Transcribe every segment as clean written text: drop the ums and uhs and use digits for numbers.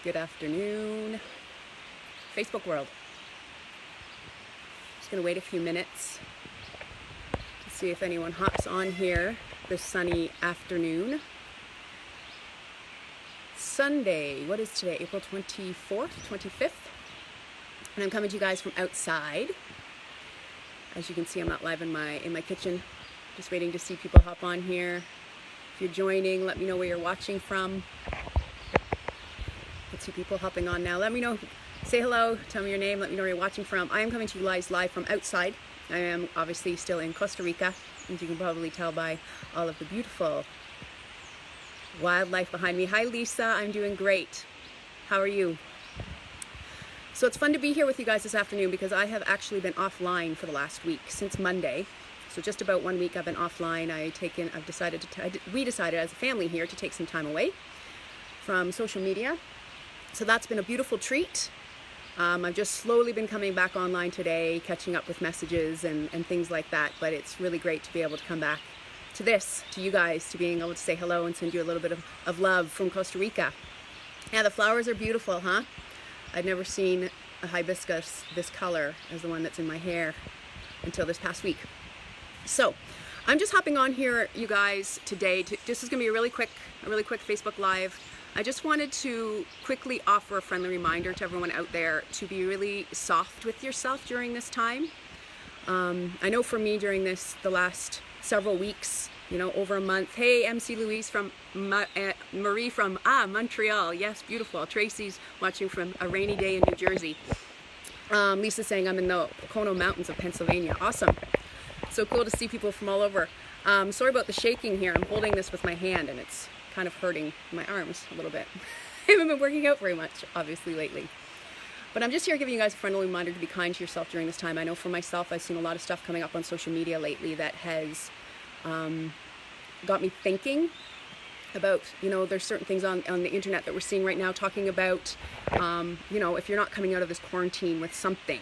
Good afternoon, Facebook world. Just gonna wait a few minutes to see if anyone hops on here this sunny afternoon. Sunday, what is today? April 24th, 25th. And I'm coming to you guys from outside. As you can see, I'm not live in my kitchen. Just waiting to see people hop on here. If you're joining, let me know where you're watching from. Let's see people hopping on now. Let me know, say hello, tell me your name, let me know where you're watching from. I am coming to you guys live from outside. I am obviously still in Costa Rica, as you can probably tell by all of the beautiful wildlife behind me. Hi Lisa, I'm doing great. How are you? So it's fun to be here with you guys this afternoon because I have actually been offline for the last week, since Monday. So just about 1 week I've been offline. We decided as a family here to take some time away from social media. So that's been a beautiful treat. I've just slowly been coming back online today, catching up with messages and things like that. But it's really great to be able to come back to this, to you guys, to being able to say hello and send you a little bit of love from Costa Rica. Yeah, the flowers are beautiful, huh? I'd never seen a hibiscus this color as the one that's in my hair until this past week. So I'm just hopping on here, you guys, today. This is gonna be a really quick Facebook Live. I just wanted to quickly offer a friendly reminder to everyone out there to be really soft with yourself during this time. I know for me during the last several weeks, over a month. Hey, MC Louise from Marie from Montreal. Yes, beautiful. Tracy's watching from a rainy day in New Jersey. Lisa's saying I'm in the Pocono Mountains of Pennsylvania. Awesome. So cool to see people from all over. Sorry about the shaking here. I'm holding this with my hand and it's kind of hurting my arms a little bit. I haven't been working out very much, obviously, lately. But I'm just here giving you guys a friendly reminder to be kind to yourself during this time. I know for myself, I've seen a lot of stuff coming up on social media lately that has got me thinking about, there's certain things on the internet that we're seeing right now talking about, if you're not coming out of this quarantine with something,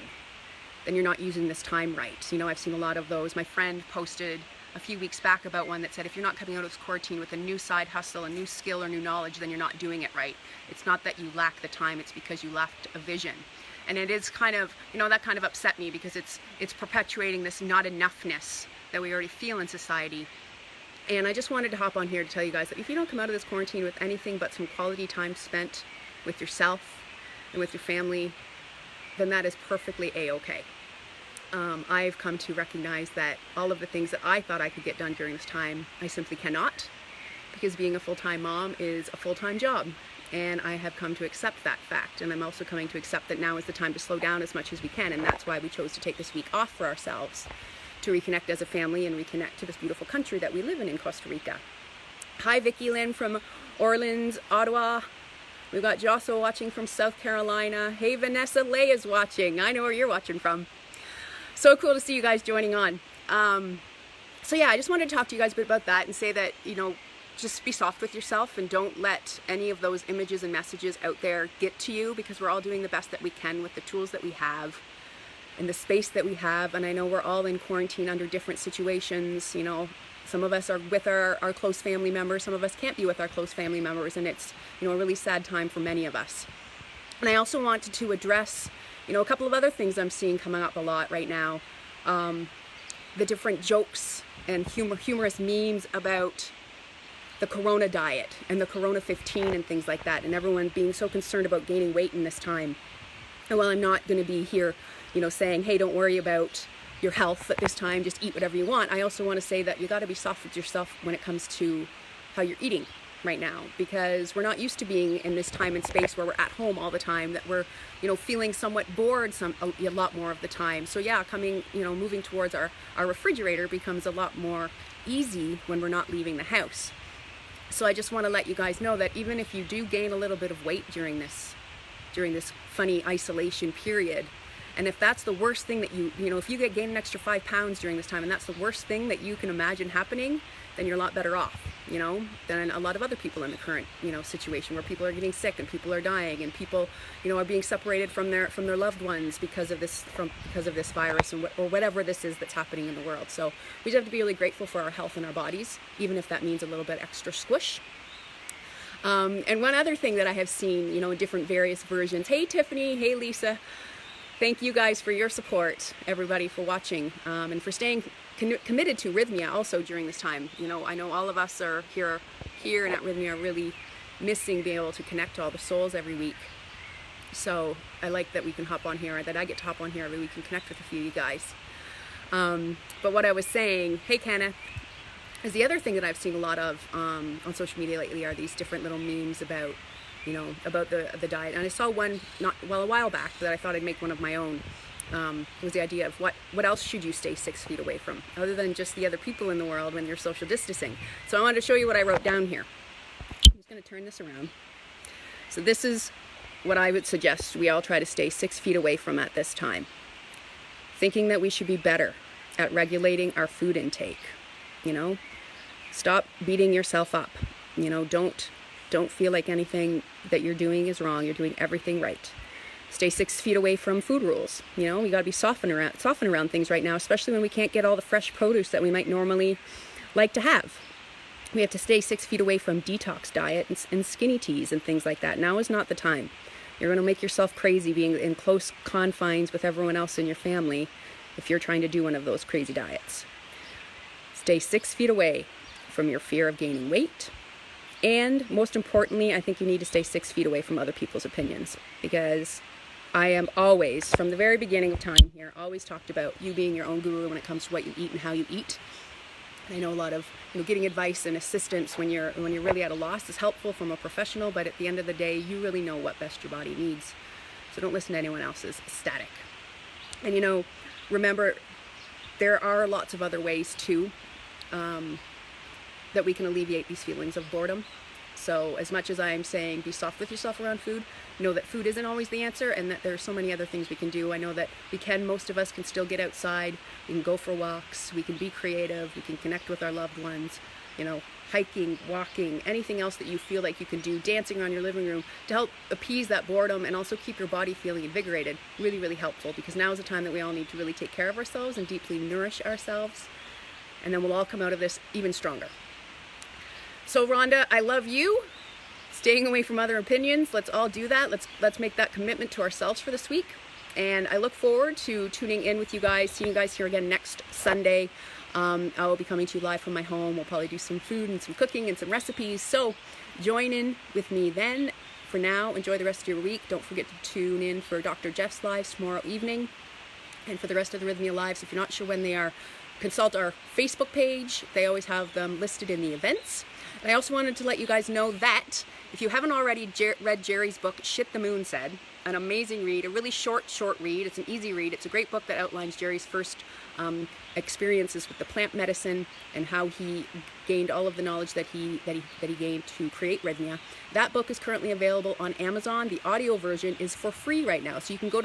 then you're not using this time right. I've seen a lot of those. My friend posted a few weeks back about one that said, if you're not coming out of this quarantine with a new side hustle, a new skill or new knowledge, then you're not doing it right. It's not that you lack the time, it's because you lacked a vision. And it is kind of, that kind of upset me because it's perpetuating this not enoughness that we already feel in society. And I just wanted to hop on here to tell you guys that if you don't come out of this quarantine with anything but some quality time spent with yourself and with your family, then that is perfectly a-okay. I've come to recognize that all of the things that I thought I could get done during this time, I simply cannot, because being a full-time mom is a full-time job. And I have come to accept that fact. And I'm also coming to accept that now is the time to slow down as much as we can. And that's why we chose to take this week off for ourselves, to reconnect as a family and reconnect to this beautiful country that we live in Costa Rica. Hi, Vicki Lynn from Orleans, Ottawa. We've got Josso watching from South Carolina. Hey, Vanessa Leia's watching. I know where you're watching from. So cool to see you guys joining on. So yeah, I just wanted to talk to you guys a bit about that and say that, just be soft with yourself and don't let any of those images and messages out there get to you, because we're all doing the best that we can with the tools that we have and the space that we have. And I know we're all in quarantine under different situations. Some of us are with our close family members, some of us can't be with our close family members, and it's, a really sad time for many of us. And I also wanted to address, a couple of other things I'm seeing coming up a lot right now. The different jokes and humorous memes about the Corona diet and the Corona 15 and things like that, and everyone being so concerned about gaining weight in this time. And while I'm not going to be here, saying, hey, don't worry about your health at this time, just eat whatever you want, I also want to say that you got to be soft with yourself when it comes to how you're eating right now, because we're not used to being in this time and space where we're at home all the time, that we're, feeling somewhat bored a lot more of the time. So yeah, moving towards our refrigerator becomes a lot more easy when we're not leaving the house. So I just want to let you guys know that even if you do gain a little bit of weight during this funny isolation period, and if that's the worst thing that if you gain an extra 5 pounds during this time and that's the worst thing that you can imagine happening, then you're a lot better off, than a lot of other people in the current, situation where people are getting sick and people are dying and people, are being separated from their loved ones because of this virus or whatever this is that's happening in the world. So we just have to be really grateful for our health and our bodies, even if that means a little bit extra squish. And one other thing that I have seen, in different various versions. Hey Tiffany, hey Lisa. Thank you guys for your support, everybody, for watching, and for staying committed to Rythmia also during this time. I know all of us are here and at Rythmia are really missing being able to connect to all the souls every week. So I like that we can hop on here, that I get to hop on here every week and connect with a few of you guys. But what I was saying, hey Kenneth, is the other thing that I've seen a lot of on social media lately are these different little memes about, about the diet. And I saw one a while back that I thought I'd make one of my own. Was the idea of what else should you stay 6 feet away from, other than just the other people in the world when you're social distancing. So I wanted to show you what I wrote down here. I'm just going to turn this around. So this is what I would suggest we all try to stay 6 feet away from at this time. Thinking that we should be better at regulating our food intake. Stop beating yourself up. Don't feel like anything that you're doing is wrong. You're doing everything right. Stay 6 feet away from food rules. We got to be soften around things right now, especially when we can't get all the fresh produce that we might normally like to have. We have to stay 6 feet away from detox diet and skinny teas and things like that. Now is not the time. You're going to make yourself crazy being in close confines with everyone else in your family if you're trying to do one of those crazy diets. Stay 6 feet away from your fear of gaining weight. And most importantly, I think you need to stay 6 feet away from other people's opinions, because I am always, from the very beginning of time here, always talked about you being your own guru when it comes to what you eat and how you eat. I know a lot of getting advice and assistance when you're really at a loss is helpful from a professional, but at the end of the day, you really know what best your body needs. So don't listen to anyone else's static. And remember, there are lots of other ways too that we can alleviate these feelings of boredom. So as much as I am saying be soft with yourself around food, know that food isn't always the answer, and that there are so many other things we can do. I know that most of us can still get outside, we can go for walks, we can be creative, we can connect with our loved ones, hiking, walking, anything else that you feel like you can do, dancing around your living room to help appease that boredom and also keep your body feeling invigorated. Really, really helpful, because now is a time that we all need to really take care of ourselves and deeply nourish ourselves, and then we'll all come out of this even stronger. So Rhonda, I love you. Staying away from other opinions. Let's all do that. Let's make that commitment to ourselves for this week. And I look forward to tuning in with you guys, seeing you guys here again next Sunday. I will be coming to you live from my home. We'll probably do some food and some cooking and some recipes. So join in with me then. For now, enjoy the rest of your week. Don't forget to tune in for Dr. Jeff's lives tomorrow evening. And for the rest of the Rythmia lives, if you're not sure when they are, consult our Facebook page. They always have them listed in the events. And I also wanted to let you guys know that if you haven't already read Jerry's book, Shit the Moon Said, an amazing read, a really short read. It's an easy read. It's a great book that outlines Jerry's first experiences with the plant medicine and how he gained all of the knowledge that he gained to create Rythmia. That book is currently available on Amazon. The audio version is for free right now, so you can go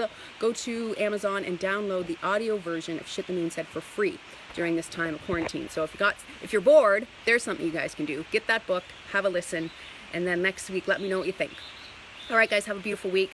to Amazon and download the audio version of Shit the Moon Said for free during this time of quarantine. So if you're bored, there's something you guys can do. Get that book, have a listen, and then next week let me know what you think. All right, guys, have a beautiful week.